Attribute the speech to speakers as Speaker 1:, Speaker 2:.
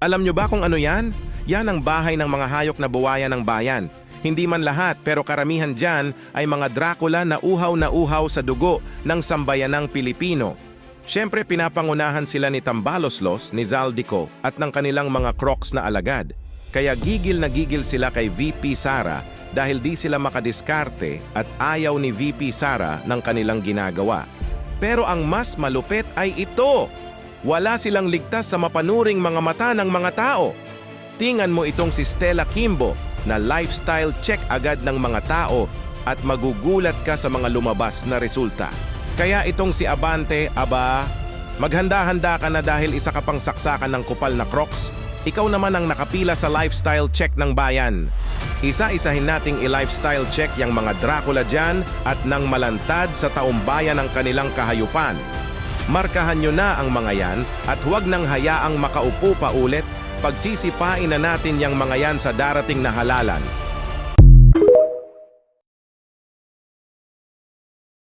Speaker 1: Alam nyo ba kung ano yan? Yan ang bahay ng mga hayop na buwaya ng bayan. Hindi man lahat pero karamihan dyan ay mga Dracula na uhaw sa dugo ng sambayanang Pilipino. Siyempre pinapangunahan sila ni Tambaloslos, ni Zaldico at ng kanilang mga Crocs na alagad. Kaya gigil na gigil sila kay VP Sara dahil di sila makadiskarte at ayaw ni VP Sara ng kanilang ginagawa. Pero ang mas malupit ay ito. Wala silang ligtas sa mapanuring mga mata ng mga tao. Tingnan mo itong si Stella Kimbo na lifestyle check agad ng mga tao at magugulat ka sa mga lumabas na resulta. Kaya itong si Abante, maghanda-handa ka na dahil isa ka pang saksakan ng kupal na Crocs. Ikaw naman ang nakapila sa lifestyle check ng bayan. Isa-isahin nating i-lifestyle check yung mga Dracula dyan at nang malantad sa taumbayan ng kanilang kahayupan. Markahan nyo na ang mga yan at huwag nang hayaang makaupo pa ulit. Pagsisipain na natin yung mga yan sa darating na halalan.